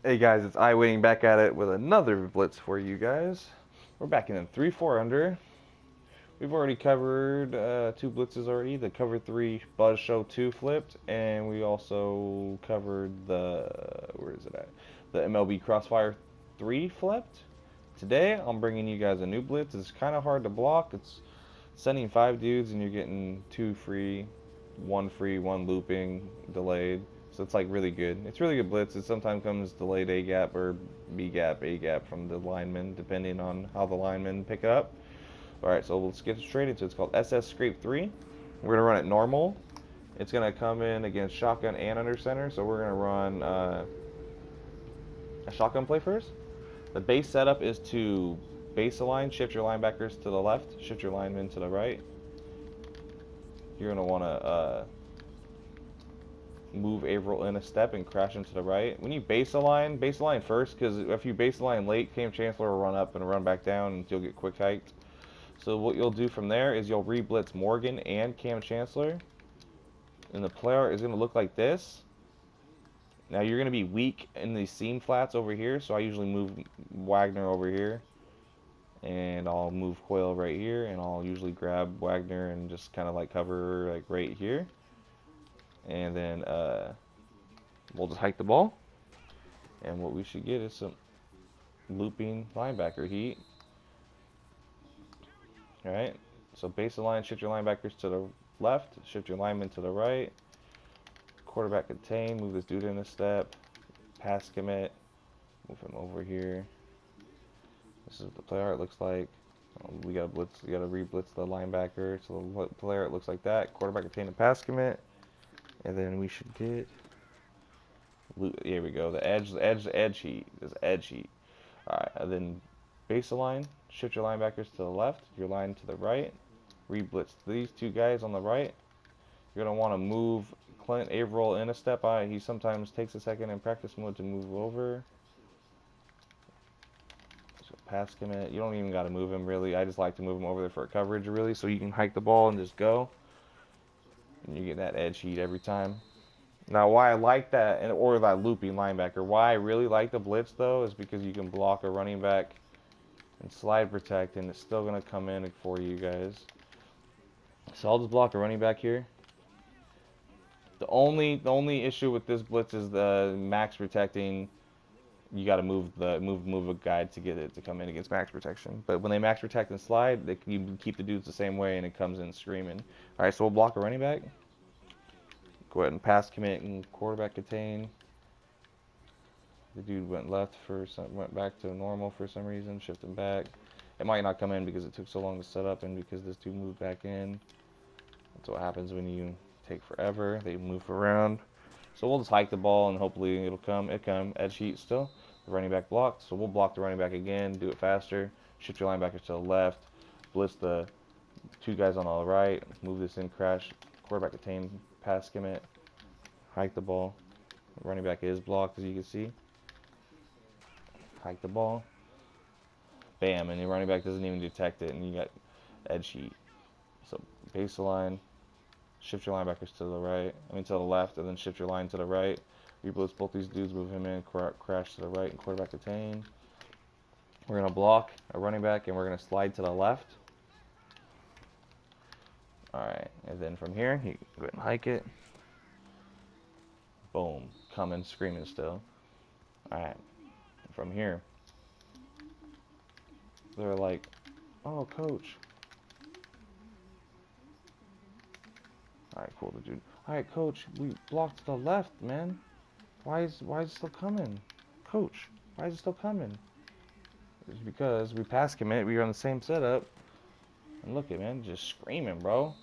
Hey guys, it's iWinningx back at it with another blitz for you guys. We're back in a 3-4 under. We've already covered two blitzes already. The cover 3 Buzz Show 2 flipped, and we also covered the, where is it at? The MLB Crossfire 3 flipped. Today, I'm bringing you guys a new blitz. It's kind of hard to block. It's sending 5 dudes, and you're getting 2 free, 1 looping, delayed. So it's like really good. It's really good blitz. It sometimes comes delayed A gap or B gap, A gap from the lineman, depending on how the linemen pick it up. Alright, so let's get straight into it. It's called SS Scrape 3. We're going to run it normal. It's going to come in against shotgun and under center. So we're going to run a shotgun play first. The base setup is to base align, shift your linebackers to the left, shift your linemen to the right. You're going to want to move Averill in a step and crash into the right. When you base align first, because if you base align late, Cam Chancellor will run up and run back down and you'll get quick hiked. So what you'll do from there is you'll re-blitz Morgan and Cam Chancellor. And the player is going to look like this. Now you're going to be weak in the seam flats over here, so I usually move Wagner over here. And I'll move Coyle right here, and I'll usually grab Wagner and just kind of like cover like right here. And then we'll just hike the ball. And what we should get is some looping linebacker heat. Alright, so base align, shift your linebackers to the left, shift your linemen to the right. Quarterback contain, move this dude in a step. Pass commit, move him over here. This is what the play art looks like. We gotta blitz, we gotta re-blitz the linebacker. So the play art looks like that. Quarterback contain and pass commit. And then we should get, here we go, the edge heat, this edge heat. Alright, and then base align, shift your linebackers to the left, your line to the right, re-blitz these two guys on the right. You're going to want to move Clint Averill in a step. He sometimes takes a second in practice mode to move over. So pass commit, you don't even got to move him really. I just like to move him over there for coverage really, so you can hike the ball and just go. And you get that edge heat every time. Now, why I like that, or that looping linebacker, why I really like the blitz though, is because you can block a running back and slide protect, and it's still going to come in for you guys. So I'll just block a running back here. The only issue with this blitz is the max protecting. You got to move a guide to get it to come in against max protection. But when they max protect and slide, you keep the dudes the same way, and it comes in screaming. All right, so we'll block a running back. Go ahead and pass commit and quarterback contain. The dude went left went back to normal for some reason. Shift him back. It might not come in because it took so long to set up, and because this dude moved back in. That's what happens when you take forever. They move around. So we'll just hike the ball and hopefully it'll come. Edge heat still. The running back blocked. So we'll block the running back again. Do it faster. Shift your linebackers to the left. Blitz the two guys on the right. Move this in, crash. Quarterback contain. Pass commit. Hike the ball. The running back is blocked, as you can see. Hike the ball. Bam, and the running back doesn't even detect it, and you got edge heat. So baseline, shift your linebackers to the right, to the left, and then shift your line to the right. You blitz both these dudes, move him in, crash to the right, and quarterback contain. We're going to block a running back, and we're going to slide to the left. Alright, and then from here, you go ahead and hike it. Boom, coming, screaming still. Alright, from here, they're like, oh, coach. Alright, cool, the dude. Alright, coach, we blocked to the left, man. Why is it still coming? Coach, why is it still coming? It's because we pass commit, we were on the same setup. And look at, man, just screaming, bro.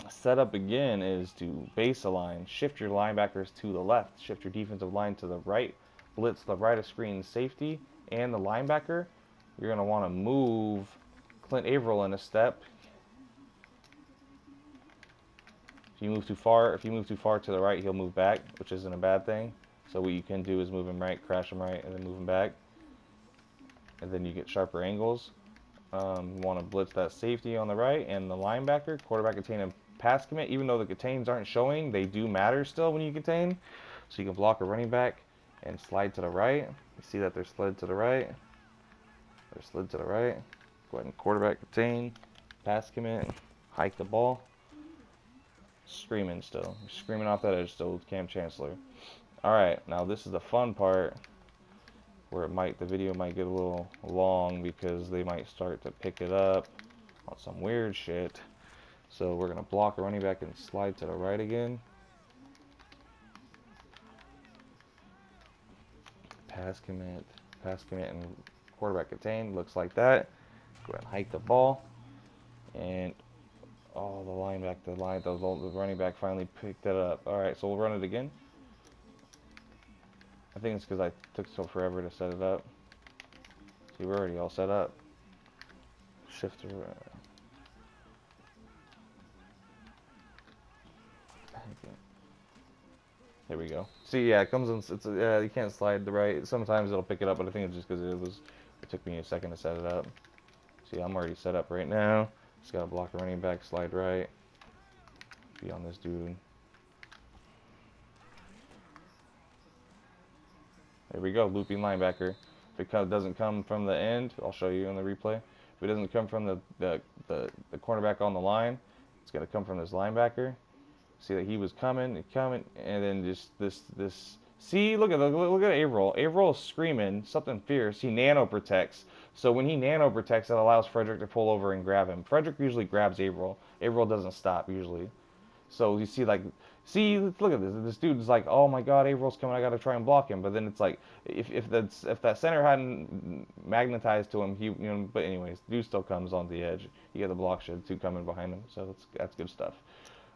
Setup again is to base align, shift your linebackers to the left, shift your defensive line to the right, blitz the right of screen safety and the linebacker. You're going to want to move Clint Averill in a step. If you move too far to the right, he'll move back, which isn't a bad thing. So what you can do is move him right, crash him right, and then move him back. And then you get sharper angles. You want to blitz that safety on the right and the linebacker. Quarterback contain and pass commit. Even though the contains aren't showing, they do matter still when you contain. So you can block a running back and slide to the right. You see that they're slid to the right. They're slid to the right. Go ahead and quarterback retain, pass commit, hike the ball. Screaming still. Screaming off that edge still with Cam Chancellor. Alright, now this is the fun part where the video might get a little long because they might start to pick it up on some weird shit. So we're going to block a running back and slide to the right again. Pass commit, and quarterback contained. Looks like that. Go ahead and hike the ball. And oh, the running back finally picked it up. Alright, so we'll run it again. I think it's because I took so forever to set it up. See, we're already all set up. Shift to there we go. See, yeah, it comes in. You can't slide the right. Sometimes it'll pick it up, but I think it's just because it took me a second to set it up. See, I'm already set up right now. Just gotta block the running back, slide right. Be on this dude. There we go, looping linebacker. If it doesn't come from the end, I'll show you in the replay. If it doesn't come from the cornerback on the line, it's gonna come from this linebacker. See that he was coming, and then just this. See, look at Averill. Averill is screaming something fierce. He nano protects. So when he nano protects, it allows Frederick to pull over and grab him. Frederick usually grabs Averill. Averill doesn't stop usually. So you see, look at this. This dude's like, oh my God, Averill's coming. I gotta try and block him. But then it's like, if that center hadn't magnetized to him, But anyways, dude still comes on the edge. You get the block shed, two coming behind him. So that's good stuff.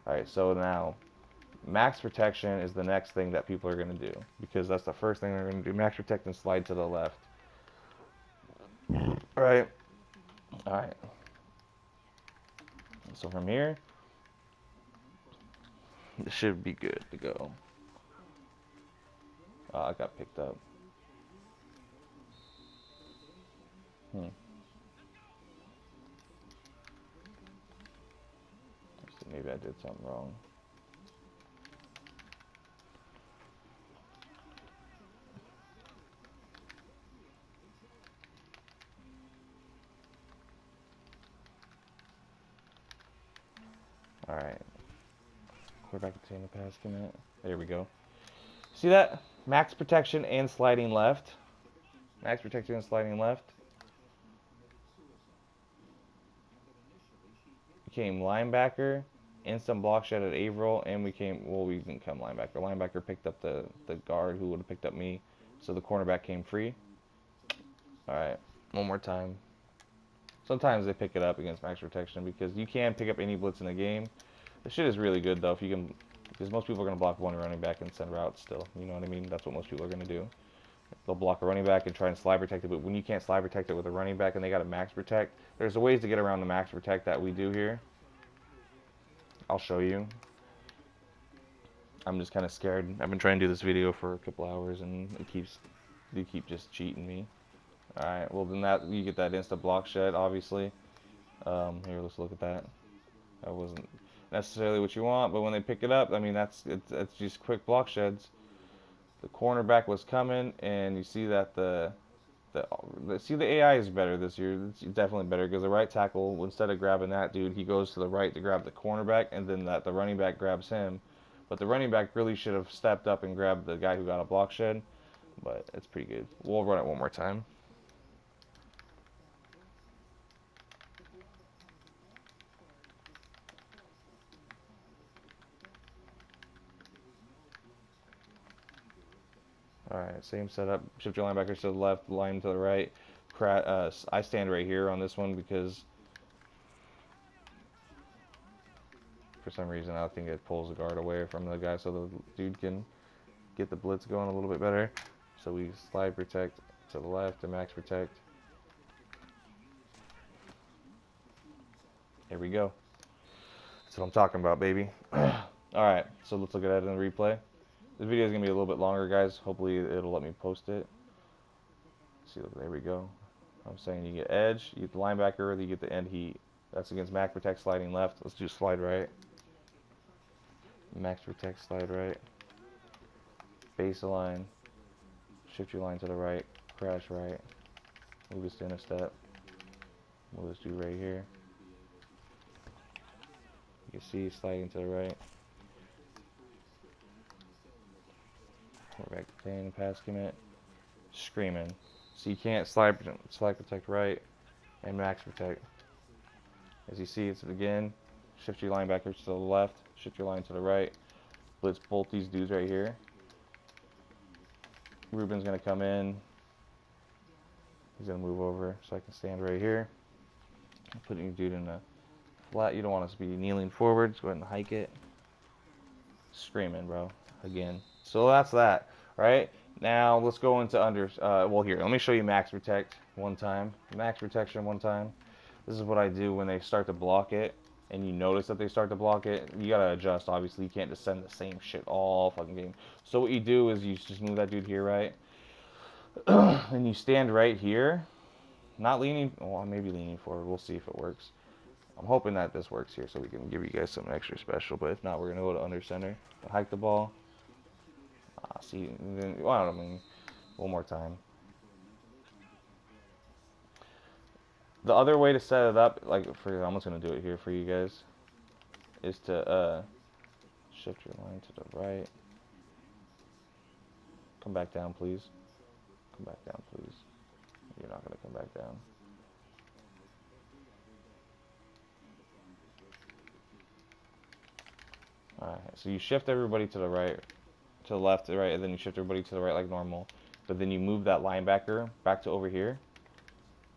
All right, so now max protection is the next thing that people are gonna do because that's the first thing they're gonna do. Max protect and slide to the left. All right. So from here, this should be good to go. I got picked up. Maybe I did something wrong. Alright. Quarterback obtain the pass commit. There we go. See that? Max protection and sliding left. Max protection and sliding left. Became linebacker. Instant block shed at Averill, and we didn't come linebacker. Linebacker picked up the guard who would have picked up me, so the cornerback came free. Alright, one more time. Sometimes they pick it up against max protection because you can pick up any blitz in the game. This shit is really good though, because most people are going to block one running back and send routes still. You know what I mean? That's what most people are going to do. They'll block a running back and try and slide protect it, but when you can't slide protect it with a running back and they got a max protect, there's ways to get around the max protect that we do here. I'll show you. I'm just kind of scared. I've been trying to do this video for a couple hours and they keep just cheating me. Alright, well then you get that instant block shed, obviously. Here, let's look at that. That wasn't necessarily what you want, but when they pick it up, I mean, that's just quick block sheds. The cornerback was coming, and you see that the AI is better this year. It's definitely better because the right tackle, instead of grabbing that dude, he goes to the right to grab the cornerback, and then the running back grabs him. But the running back really should have stepped up and grabbed the guy who got a block shed. But it's pretty good. We'll run it one more time. Alright, same setup. Shift your linebackers to the left, line to the right. I stand right here on this one because for some reason I think it pulls the guard away from the guy so the dude can get the blitz going a little bit better. So we slide protect to the left and max protect. There we go. That's what I'm talking about, baby. Alright, so let's look at that in the replay. This video is going to be a little bit longer, guys. Hopefully it'll let me post it. See, there we go. I'm saying you get edge, you get the linebacker, or you get the end heat. That's against max protect sliding left. Let's do slide right. Max protect slide right. Baseline. shift your line to the right, crash right, move this in a step, move this dude right here. You can see sliding to the right. We're back to playing pass commit, screaming. So you can't slide protect right and max protect. As you see, it's again, shift your linebackers to the left, shift your line to the right, blitz both these dudes right here. Ruben's gonna come in. He's gonna move over so I can stand right here. Putting your dude in a flat. You don't want us to be kneeling forward. So go ahead and hike it. Screaming, bro. Again. So that's that. Right? Now let's go into under. Well, here. Let me show you max protect one time. Max protection one time. This is what I do when they start to block it, and you notice that they start to block it. You gotta adjust. Obviously, you can't just send the same shit all fucking game. So what you do is you just move that dude here, right? And you stand right here. Not leaning, well, maybe leaning forward. We'll see if it works. I'm hoping that this works here so we can give you guys something extra special. But if not, we're going to go to under center. Hike the ball. See, then, well, I mean, one more time. The other way to set it up, like, I'm just going to do it here for you guys, is to shift your line to the right. Come back down, please. Come back down, please. You're not going to come back down. Alright, so you shift everybody to the right, to the left, to the right, and then you shift everybody to the right like normal. But then you move that linebacker back to over here.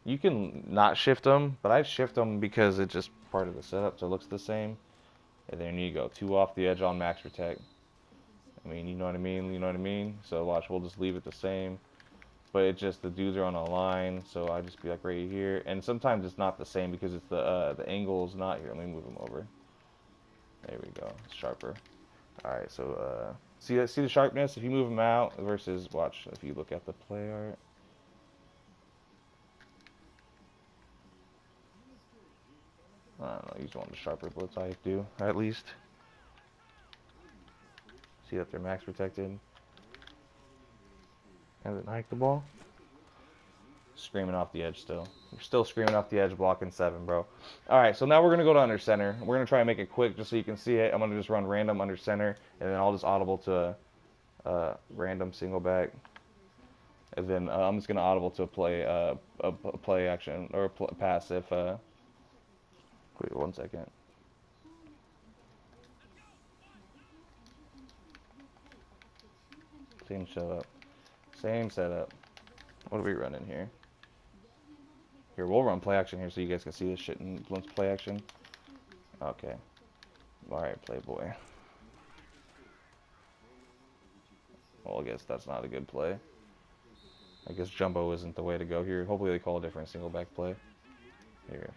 You can not shift them, but I shift them because it's just part of the setup, so it looks the same. And then you go 2 off the edge on max protect. I mean, you know what I mean? You know what I mean? So watch, we'll just leave it the same. But it's just the dudes are on a line, so I just be like right here. And sometimes it's not the same because it's the angle is not here. Let me move them over. There we go. It's sharper. All right, so see the sharpness if you move them out versus watch if you look at the play art. I don't know. You just want the sharper blitz I do at least. See that they're max protected. And then hike the ball. Screaming off the edge still. You're still screaming off the edge, blocking 7, bro. Alright, so now we're going to go to under center. We're going to try and make it quick just so you can see it. I'm going to just run random under center, and then I'll just audible to a random single back. And then I'm just going to audible to a play action, or a pass if... wait 1 second. Same setup. Same setup. What are we running here? Here, we'll run play action here so you guys can see this shit in Blunt's play action. Okay. Alright, Playboy. Well, I guess that's not a good play. I guess Jumbo isn't the way to go here. Hopefully they call a different single back play. Here.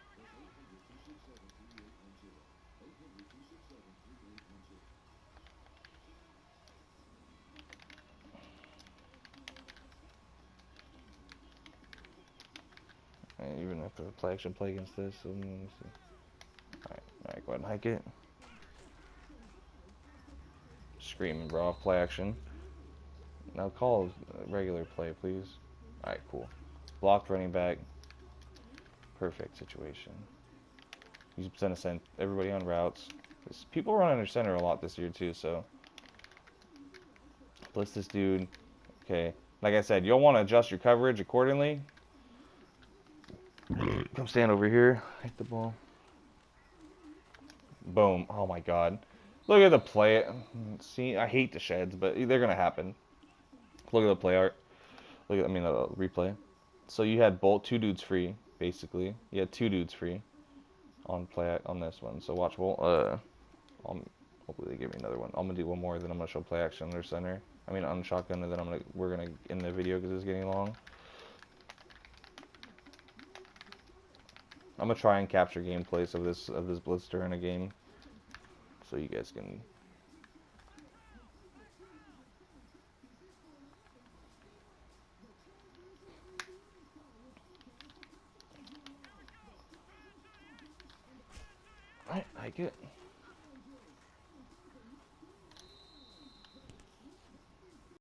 And even if the play action play against this, so let me see. Alright, go ahead and hike it. Screaming, bro. Play action. Now call a regular play, please. Alright, cool. Blocked running back. Perfect situation. You send everybody on routes. People run under center a lot this year too, so. Blitz this dude. Okay. Like I said, you'll want to adjust your coverage accordingly. Come stand over here. Hit the ball. Boom. Oh my god. Look at the play. See, I hate the sheds, but they're going to happen. Look at the play art. Look at, the replay. So you had two dudes free, basically. You had 2 dudes free on play on this one. So watch. Well, hopefully they give me another one. I'm gonna do one more, then I'm gonna show play action under center. On shotgun, and then we're gonna end the video because it's getting long. I'm gonna try and capture gameplays of this blitz during a game, so you guys can. Alright, I get it.